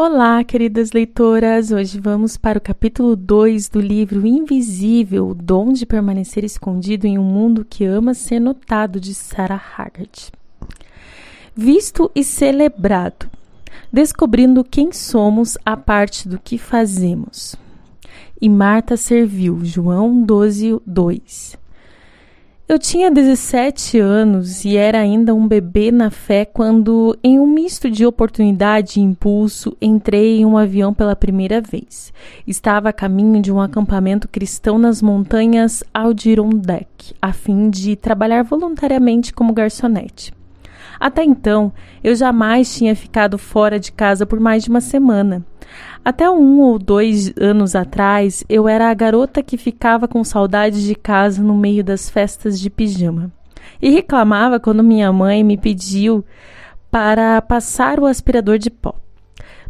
Olá, queridas leitoras! Hoje vamos para o capítulo 2 do livro Invisível, o dom de permanecer escondido em um mundo que ama ser notado, de Sarah Haggard. Visto e celebrado, descobrindo quem somos a parte do que fazemos. E Marta serviu, João 12:2. Eu tinha 17 anos e era ainda um bebê na fé quando, em um misto de oportunidade e impulso, entrei em um avião pela primeira vez. Estava a caminho de um acampamento cristão nas montanhas Adirondack, a fim de trabalhar voluntariamente como garçonete. Até então, eu jamais tinha ficado fora de casa por mais de uma semana. Até 1 ou 2 anos atrás, eu era a garota que ficava com saudades de casa no meio das festas de pijama. E reclamava quando minha mãe me pediu para passar o aspirador de pó.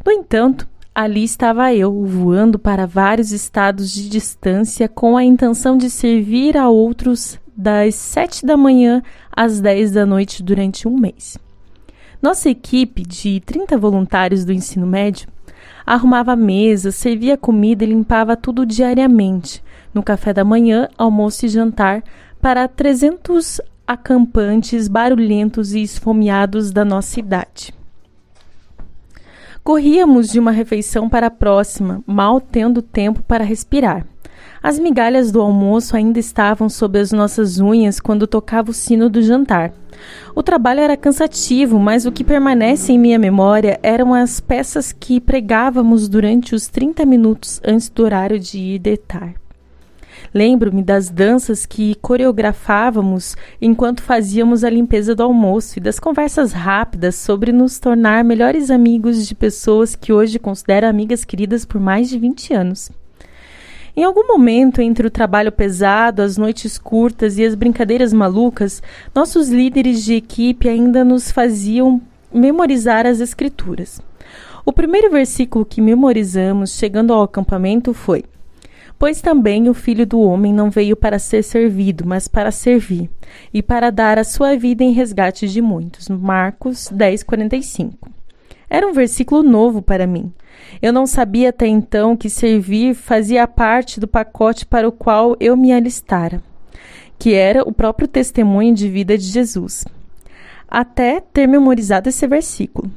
No entanto, ali estava eu, voando para vários estados de distância com a intenção de servir a outros das 7 da manhã às 10 da noite durante um mês. Nossa equipe de 30 voluntários do ensino médio arrumava a mesa, servia comida e limpava tudo diariamente, no café da manhã, almoço e jantar, para 300 acampantes barulhentos e esfomeados da nossa idade. Corríamos de uma refeição para a próxima, mal tendo tempo para respirar. As migalhas do almoço ainda estavam sob as nossas unhas quando tocava o sino do jantar. O trabalho era cansativo, mas o que permanece em minha memória eram as peças que pregávamos durante os 30 minutos antes do horário de ir deitar. Lembro-me das danças que coreografávamos enquanto fazíamos a limpeza do almoço e das conversas rápidas sobre nos tornar melhores amigos de pessoas que hoje considero amigas queridas por mais de 20 anos. Em algum momento, entre o trabalho pesado, as noites curtas e as brincadeiras malucas, nossos líderes de equipe ainda nos faziam memorizar as escrituras. O primeiro versículo que memorizamos chegando ao acampamento foi: "Pois também o Filho do Homem não veio para ser servido, mas para servir, e para dar a sua vida em resgate de muitos." Marcos 10:45. Era um versículo novo para mim. Eu não sabia até então que servir fazia parte do pacote para o qual eu me alistara, que era o próprio testemunho de vida de Jesus, até ter memorizado esse versículo.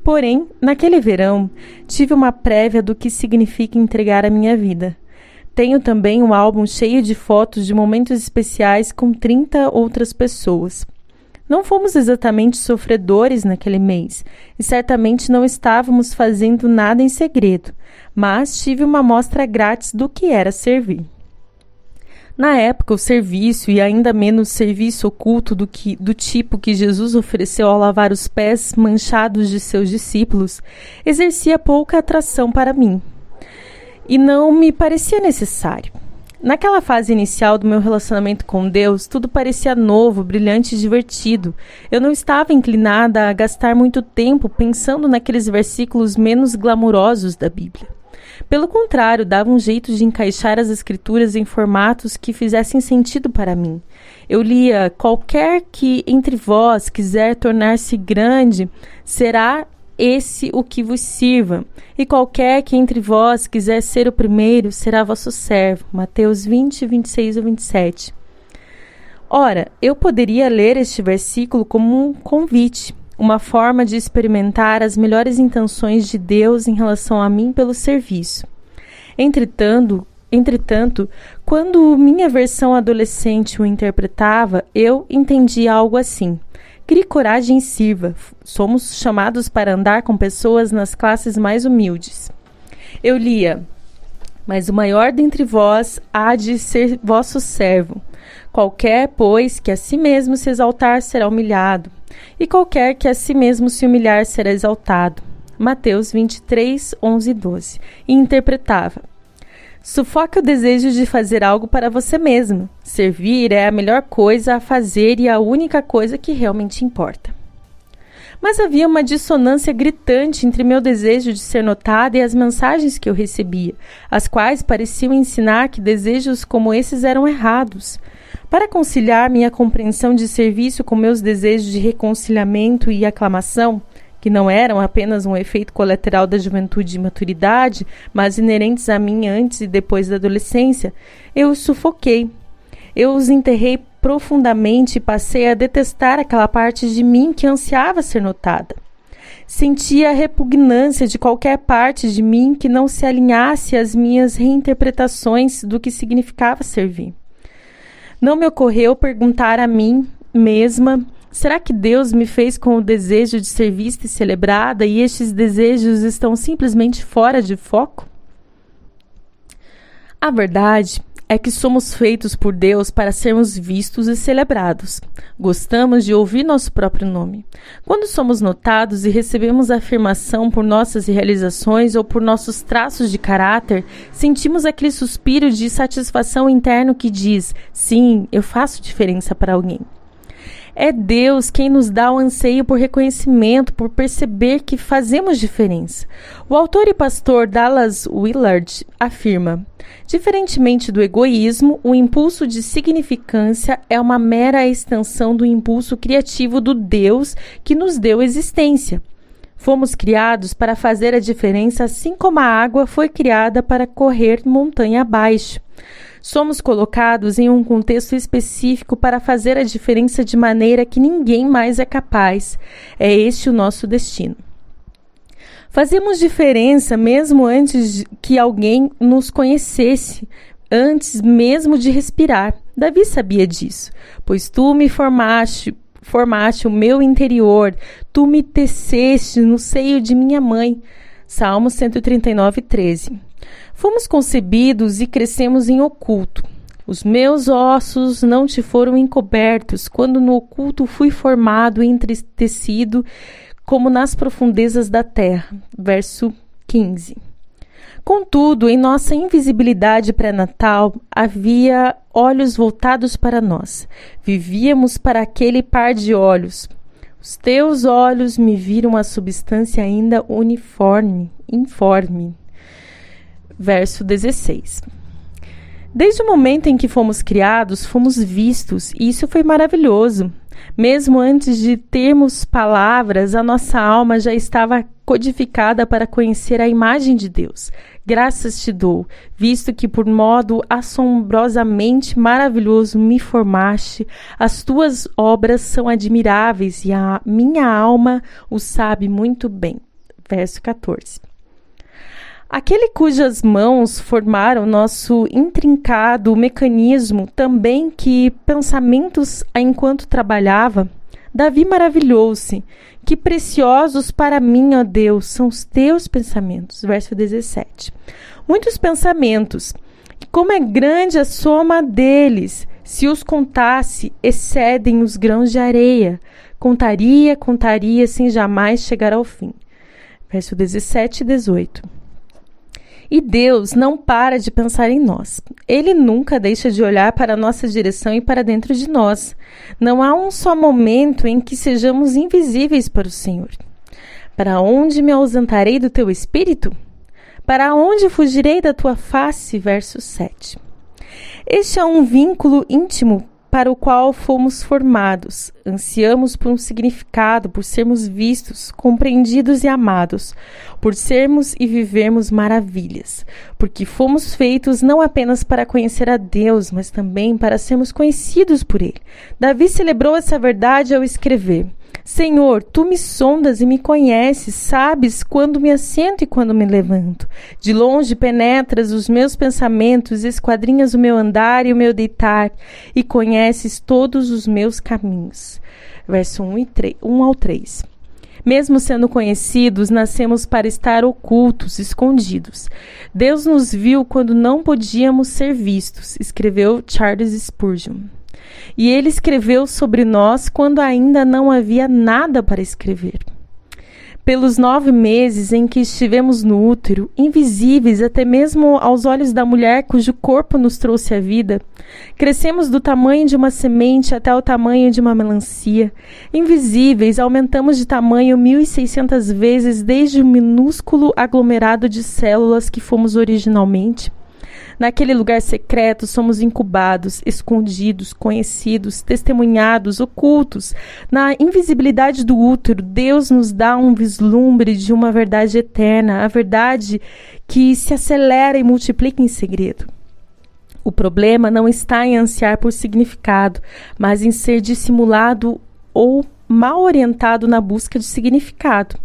Porém, naquele verão, tive uma prévia do que significa entregar a minha vida. Tenho também um álbum cheio de fotos de momentos especiais com 30 outras pessoas. Não fomos exatamente sofredores naquele mês, e certamente não estávamos fazendo nada em segredo, mas tive uma amostra grátis do que era servir. Na época, o serviço, e ainda menos serviço oculto do tipo que Jesus ofereceu ao lavar os pés manchados de seus discípulos, exercia pouca atração para mim, e não me parecia necessário. Naquela fase inicial do meu relacionamento com Deus, tudo parecia novo, brilhante e divertido. Eu não estava inclinada a gastar muito tempo pensando naqueles versículos menos glamurosos da Bíblia. Pelo contrário, dava um jeito de encaixar as escrituras em formatos que fizessem sentido para mim. Eu lia: "Qualquer que entre vós quiser tornar-se grande, será esse o que vos sirva, e qualquer que entre vós quiser ser o primeiro, será vosso servo." Mateus 20, 26 ou 27. Ora, eu poderia ler este versículo como um convite, uma forma de experimentar as melhores intenções de Deus em relação a mim pelo serviço. Entretanto, quando minha versão adolescente o interpretava, eu entendia algo assim: "Crie coragem e sirva. Somos chamados para andar com pessoas nas classes mais humildes." Eu lia: "Mas o maior dentre vós há de ser vosso servo. Qualquer, pois, que a si mesmo se exaltar será humilhado, e qualquer que a si mesmo se humilhar será exaltado." Mateus 23, 11 e 12. E interpretava: "Sufoque o desejo de fazer algo para você mesmo. Servir é a melhor coisa a fazer e a única coisa que realmente importa." Mas havia uma dissonância gritante entre meu desejo de ser notada e as mensagens que eu recebia, as quais pareciam ensinar que desejos como esses eram errados. Para conciliar minha compreensão de serviço com meus desejos de reconciliamento e aclamação, que não eram apenas um efeito colateral da juventude e maturidade, mas inerentes a mim antes e depois da adolescência, eu os sufoquei. Eu os enterrei profundamente e passei a detestar aquela parte de mim que ansiava ser notada. Sentia a repugnância de qualquer parte de mim que não se alinhasse às minhas reinterpretações do que significava servir. Não me ocorreu perguntar a mim mesma: será que Deus me fez com o desejo de ser vista e celebrada e estes desejos estão simplesmente fora de foco? A verdade é que somos feitos por Deus para sermos vistos e celebrados. Gostamos de ouvir nosso próprio nome. Quando somos notados e recebemos afirmação por nossas realizações ou por nossos traços de caráter, sentimos aquele suspiro de satisfação interno que diz: sim, eu faço diferença para alguém. É Deus quem nos dá o anseio por reconhecimento, por perceber que fazemos diferença. O autor e pastor Dallas Willard afirma: diferentemente do egoísmo, o impulso de significância é uma mera extensão do impulso criativo do Deus que nos deu existência. Fomos criados para fazer a diferença, assim como a água foi criada para correr montanha abaixo. Somos colocados em um contexto específico para fazer a diferença de maneira que ninguém mais é capaz. É este o nosso destino. Fazemos diferença mesmo antes que alguém nos conhecesse, antes mesmo de respirar. Davi sabia disso, pois tu me formaste o meu interior, tu me teceste no seio de minha mãe. Salmo 139, 13. Fomos concebidos e crescemos em oculto. Os meus ossos não te foram encobertos, quando no oculto fui formado e entristecido, como nas profundezas da terra. Verso 15. Contudo, em nossa invisibilidade pré-natal, havia olhos voltados para nós. Vivíamos para aquele par de olhos. Os teus olhos me viram a substância ainda informe. Verso 16. Desde o momento em que fomos criados, fomos vistos, e isso foi maravilhoso. Mesmo antes de termos palavras, a nossa alma já estava codificada para conhecer a imagem de Deus. Graças te dou, visto que por modo assombrosamente maravilhoso me formaste, as tuas obras são admiráveis e a minha alma o sabe muito bem. Verso 14. Aquele cujas mãos formaram nosso intrincado mecanismo, também que pensamentos enquanto trabalhava, Davi maravilhou-se. Que preciosos para mim, ó Deus, são os teus pensamentos. Verso 17. Muitos pensamentos, e como é grande a soma deles, se os contasse, excedem os grãos de areia. Contaria, sem jamais chegar ao fim. Verso 17 e 18. E Deus não para de pensar em nós. Ele nunca deixa de olhar para a nossa direção e para dentro de nós. Não há um só momento em que sejamos invisíveis para o Senhor. Para onde me ausentarei do teu espírito? Para onde fugirei da tua face? Verso 7. Este é um vínculo íntimo para o qual fomos formados. Ansiamos por um significado, por sermos vistos, compreendidos e amados, por sermos e vivermos maravilhas, porque fomos feitos não apenas para conhecer a Deus, mas também para sermos conhecidos por Ele. Davi celebrou essa verdade ao escrever: Senhor, tu me sondas e me conheces, sabes quando me assento e quando me levanto. De longe penetras os meus pensamentos, esquadrinhas o meu andar e o meu deitar, e conheces todos os meus caminhos. Verso 1 ao 3. Mesmo sendo conhecidos, nascemos para estar ocultos, escondidos. Deus nos viu quando não podíamos ser vistos, escreveu Charles Spurgeon. E ele escreveu sobre nós quando ainda não havia nada para escrever. Pelos 9 meses em que estivemos no útero, invisíveis até mesmo aos olhos da mulher cujo corpo nos trouxe a vida, crescemos do tamanho de uma semente até o tamanho de uma melancia. Invisíveis, aumentamos de tamanho 1.600 vezes desde o minúsculo aglomerado de células que fomos originalmente. Naquele lugar secreto, somos incubados, escondidos, conhecidos, testemunhados, ocultos. Na invisibilidade do útero, Deus nos dá um vislumbre de uma verdade eterna, a verdade que se acelera e multiplica em segredo. O problema não está em ansiar por significado, mas em ser dissimulado ou mal orientado na busca de significado.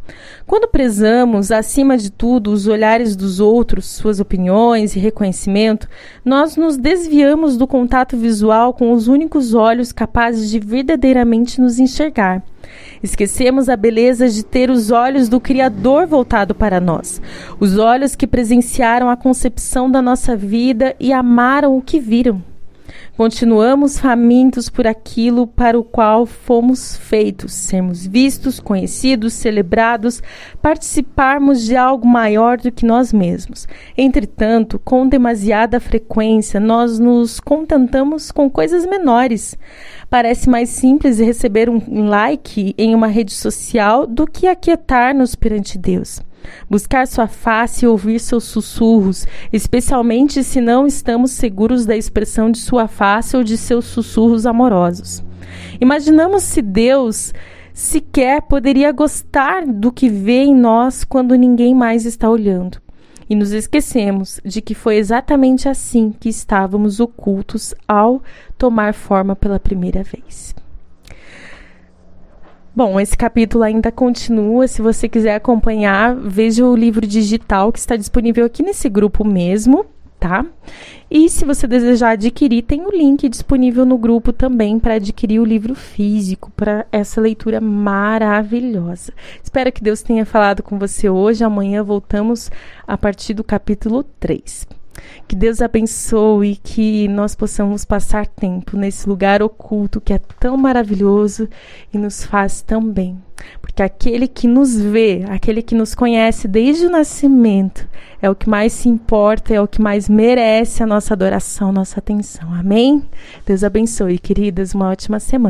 Quando prezamos, acima de tudo, os olhares dos outros, suas opiniões e reconhecimento, nós nos desviamos do contato visual com os únicos olhos capazes de verdadeiramente nos enxergar. Esquecemos a beleza de ter os olhos do Criador voltado para nós, os olhos que presenciaram a concepção da nossa vida e amaram o que viram. Continuamos famintos por aquilo para o qual fomos feitos, sermos vistos, conhecidos, celebrados, participarmos de algo maior do que nós mesmos. Entretanto, com demasiada frequência, nós nos contentamos com coisas menores. Parece mais simples receber um like em uma rede social do que aquietar-nos perante Deus. Buscar sua face e ouvir seus sussurros, especialmente se não estamos seguros da expressão de sua face ou de seus sussurros amorosos. Imaginamos se Deus sequer poderia gostar do que vê em nós quando ninguém mais está olhando. E nos esquecemos de que foi exatamente assim que estávamos ocultos ao tomar forma pela primeira vez. Bom, esse capítulo ainda continua. Se você quiser acompanhar, veja o livro digital que está disponível aqui nesse grupo mesmo, tá? E se você desejar adquirir, tem o link disponível no grupo também para adquirir o livro físico, para essa leitura maravilhosa. Espero que Deus tenha falado com você hoje. Amanhã voltamos a partir do capítulo 3. Que Deus abençoe e que nós possamos passar tempo nesse lugar oculto que é tão maravilhoso e nos faz tão bem. Porque aquele que nos vê, aquele que nos conhece desde o nascimento, é o que mais se importa, é o que mais merece a nossa adoração, nossa atenção. Amém? Deus abençoe, queridas. Uma ótima semana.